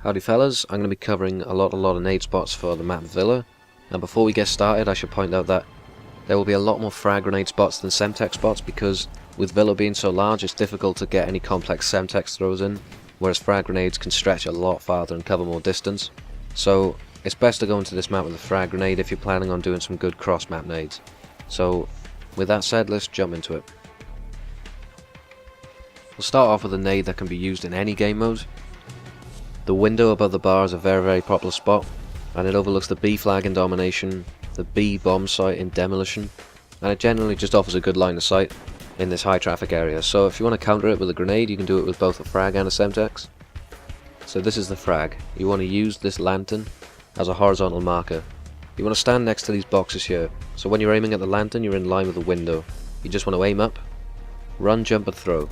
Howdy fellas, I'm going to be covering a lot of nade spots for the map Villa, and before we get started I should point out that there will be a lot more frag grenade spots than Semtex spots, because with Villa being so large it's difficult to get any complex Semtex throws in, whereas frag grenades can stretch a lot farther and cover more distance. So it's best to go into this map with a frag grenade if you're planning on doing some good cross map nades. So with that said, let's jump into it. We'll start off with a nade that can be used in any game mode. The window above the bar is a very popular spot, and it overlooks the B flag in domination, the B bomb site in demolition, and it generally just offers a good line of sight in this high traffic area. So if you want to counter it with a grenade, you can do it with both a frag and a Semtex. So this is the frag. You want to use this lantern as a horizontal marker. You want to stand next to these boxes here, so when you're aiming at the lantern you're in line with the window. You just want to aim up, run, jump and throw.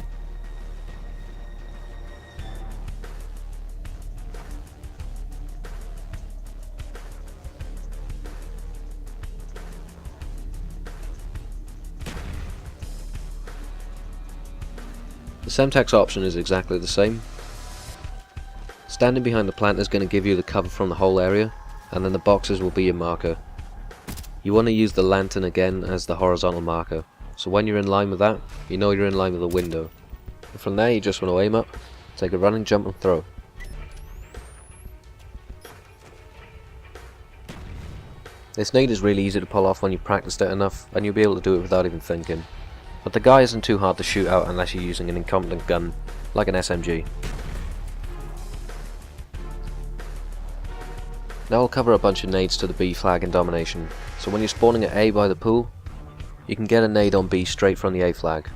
The Semtex option is exactly the same. Standing behind the plant is going to give you the cover from the whole area, and then the boxes will be your marker. You want to use the lantern again as the horizontal marker, so when you're in line with that, you know you're in line with the window. And from there you just want to aim up, take a running jump and throw. This nade is really easy to pull off when you've practiced it enough, and you'll be able to do it without even thinking. But the guy isn't too hard to shoot out unless you're using an incompetent gun, like an SMG. Now I'll cover a bunch of nades to the B flag in domination, so when you're spawning at A by the pool, you can get a nade on B straight from the A flag.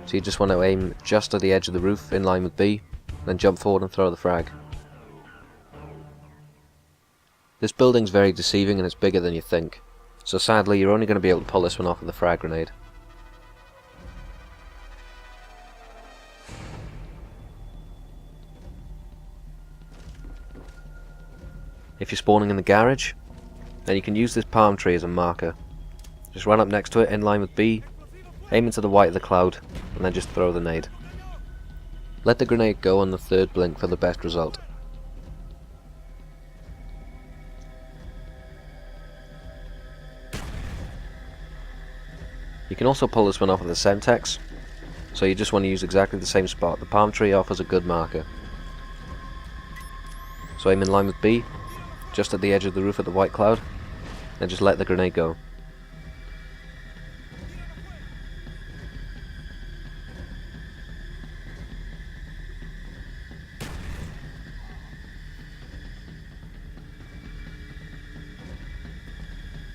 So you just want to aim just at the edge of the roof in line with B, then jump forward and throw the frag. This building's very deceiving and it's bigger than you think, so sadly you're only going to be able to pull this one off with a frag grenade. If you're spawning in the garage, then you can use this palm tree as a marker. Just run up next to it in line with B, aim into the white of the cloud, and then just throw the nade. Let the grenade go on the third blink for the best result. You can also pull this one off with a Semtex, so you just want to use exactly the same spot. The palm tree offers a good marker. So aim in line with B, just at the edge of the roof at the white cloud, and just let the grenade go.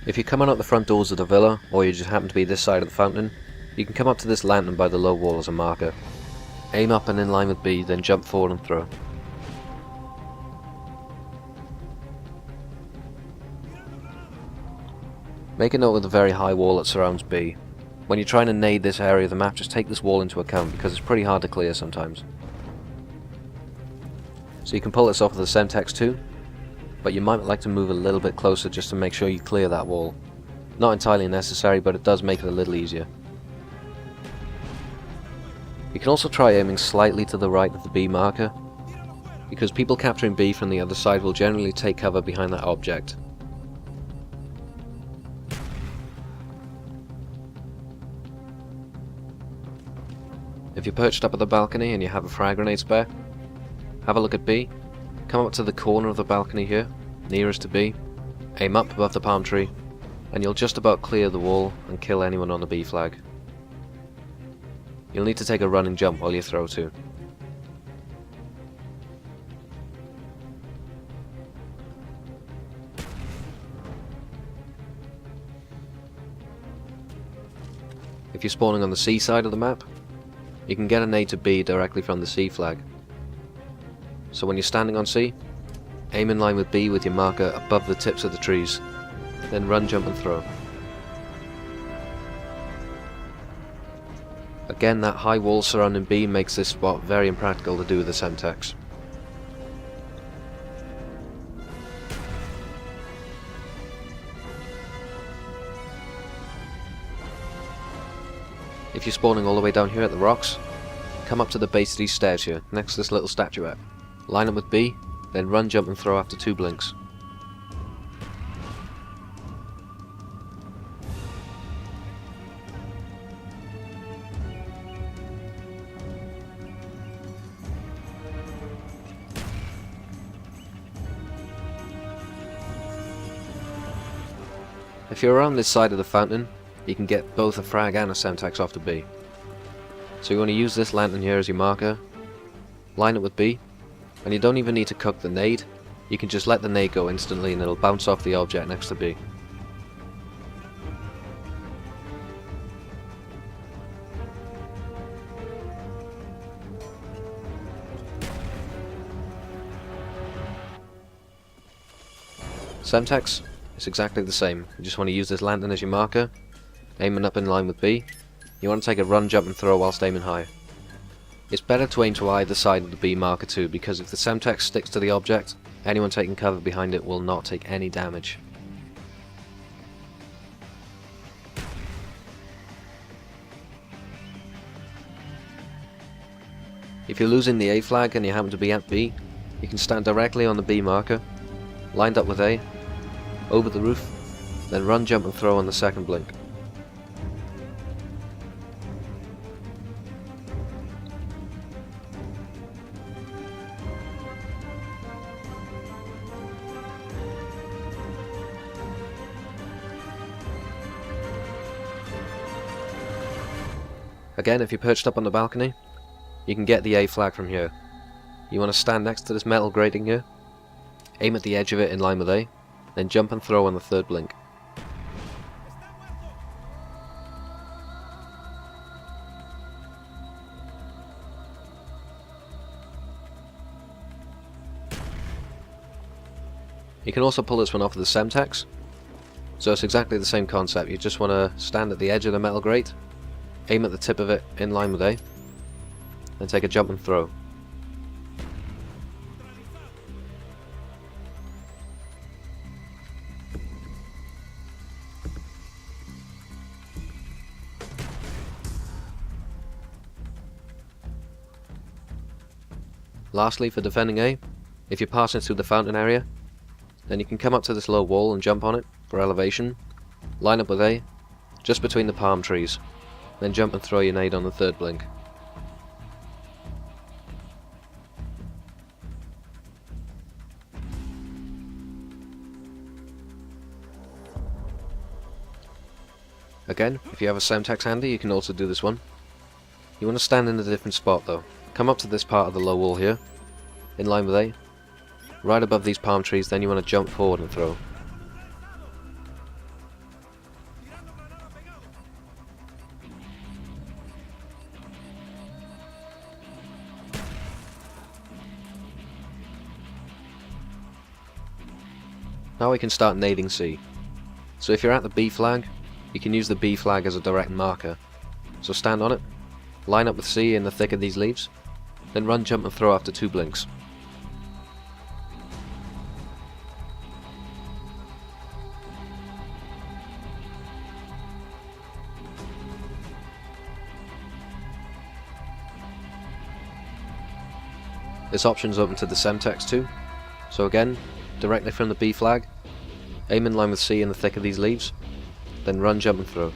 If you're coming out the front doors of the villa, or you just happen to be this side of the fountain, you can come up to this lantern by the low wall as a marker. Aim up and in line with B, then jump forward and throw. Make a note of the very high wall that surrounds B. When you're trying to nade this area of the map, just take this wall into account because it's pretty hard to clear sometimes. So you can pull this off with a Semtex too, but you might like to move a little bit closer just to make sure you clear that wall. Not entirely necessary, but it does make it a little easier. You can also try aiming slightly to the right of the B marker, because people capturing B from the other side will generally take cover behind that object. If you're perched up at the balcony and you have a frag grenade spare, have a look at B, come up to the corner of the balcony here, nearest to B, aim up above the palm tree, and you'll just about clear the wall and kill anyone on the B flag. You'll need to take a running jump while you throw too. If you're spawning on the C side of the map, you can get a nade to B directly from the C flag. So when you're standing on C, aim in line with B with your marker above the tips of the trees, then run, jump and throw. Again, that high wall surrounding B makes this spot very impractical to do with the Semtex. If you're spawning all the way down here at the rocks, come up to the base of these stairs here, next to this little statuette. Line up with B, then run, jump and throw after 2 blinks. If you're around this side of the fountain, you can get both a frag and a Semtex off to B. So you want to use this lantern here as your marker, line it with B, and you don't even need to cook the nade, you can just let the nade go instantly and it'll bounce off the object next to B. Semtex, it's exactly the same. You just want to use this lantern as your marker, aiming up in line with B. You want to take a run, jump and throw whilst aiming high. It's better to aim to either side of the B marker too, because if the Semtex sticks to the object, anyone taking cover behind it will not take any damage. If you're losing the A flag and you happen to be at B, you can stand directly on the B marker, lined up with A, over the roof, then run, jump and throw on the second blink. Again, if you're perched up on the balcony, you can get the A flag from here. You want to stand next to this metal grating here, aim at the edge of it in line with A, then jump and throw on the third blink. You can also pull this one off with the Semtex, so it's exactly the same concept. You just want to stand at the edge of the metal grate, aim at the tip of it in line with A, then take a jump and throw. Lastly, for defending A, if you're passing through the fountain area, then you can come up to this low wall and jump on it for elevation, line up with A, just between the palm trees, then jump and throw your nade on the third blink. Again, if you have a Semtex handy, you can also do this one. You want to stand in a different spot though. Come up to this part of the low wall here, in line with A, right above these palm trees, then you want to jump forward and throw. Now we can start nading C. So if you're at the B flag, you can use the B flag as a direct marker. So stand on it, line up with C in the thick of these leaves, then run, jump and throw after 2 blinks. This option's open to the Semtex too, so again, directly from the B flag, aim in line with C in the thick of these leaves, then run, jump and throw.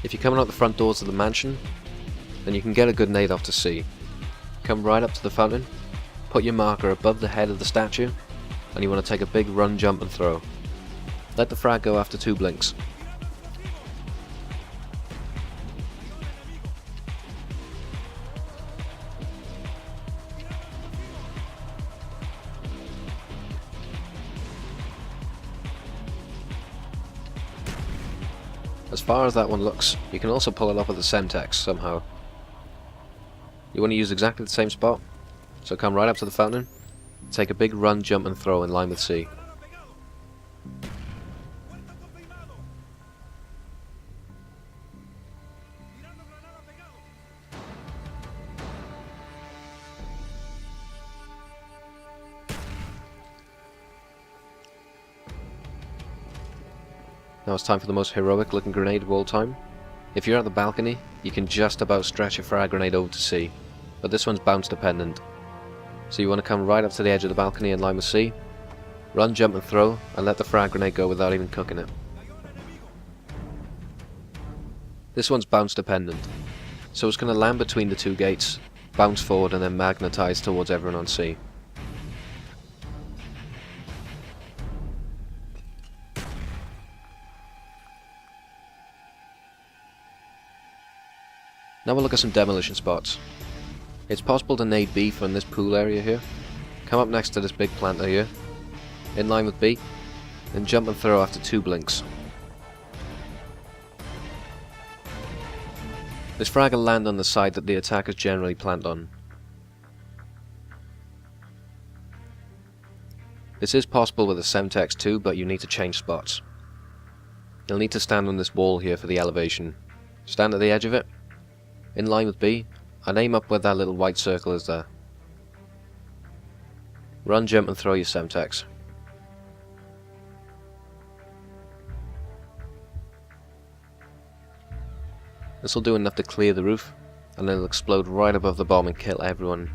If you're coming out the front doors of the mansion, then you can get a good nade off to C. Come right up to the fountain, put your marker above the head of the statue, and you want to take a big run, jump and throw. Let the frag go after 2 blinks. As far as that one looks, you can also pull it off with the Semtex somehow. You want to use exactly the same spot, so come right up to the fountain, take a big run, jump and throw in line with C. Now it's time for the most heroic looking grenade of all time. If you're at the balcony, you can just about stretch a frag grenade over to C, but this one's bounce dependent. So you want to come right up to the edge of the balcony in line with C, run, jump and throw, and let the frag grenade go without even cooking it. This one's bounce dependent, so it's going to land between the two gates, bounce forward and then magnetize towards everyone on C. Now we'll look at some demolition spots. It's possible to nade B from this pool area here, come up next to this big planter here, in line with B, then jump and throw after 2 blinks. This frag will land on the side that the attackers generally plant on. This is possible with a Semtex too, but you need to change spots. You'll need to stand on this wall here for the elevation. Stand at the edge of it, in line with B, and aim up where that little white circle is there. Run, jump and throw your Semtex. This will do enough to clear the roof, and then it'll explode right above the bomb and kill everyone.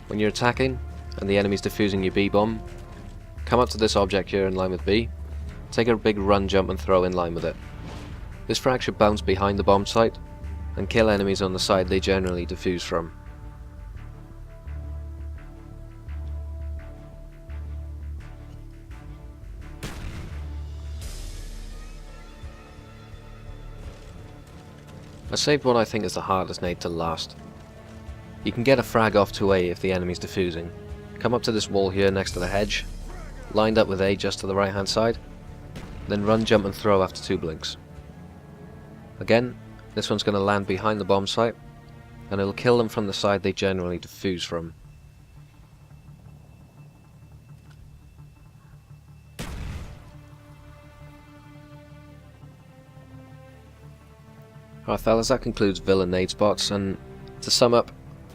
When you're attacking, and the enemy's defusing your B bomb, come up to this object here in line with B, take a big run, jump and throw in line with it. This frag should bounce behind the bomb site, and kill enemies on the side they generally defuse from. I saved what I think is the hardest nade to last. You can get a frag off to A if the enemy's defusing. Come up to this wall here next to the hedge, lined up with A just to the right hand side, then run, jump and throw after 2 blinks. Again, this one's going to land behind the bomb site, and it'll kill them from the side they generally defuse from. Alright fellas, that concludes Villa nade spots, and to sum up,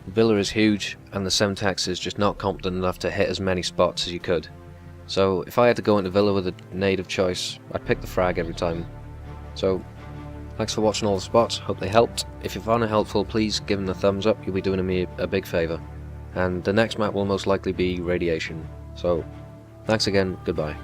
Villa is huge and the Semtex is just not competent enough to hit as many spots as you could. So if I had to go into Villa with a nade of choice, I'd pick the frag every time. So thanks for watching all the spots, hope they helped. If you found it helpful, please give them a thumbs up, you'll be doing me a big favour. And the next map will most likely be Radiation. So thanks again, goodbye.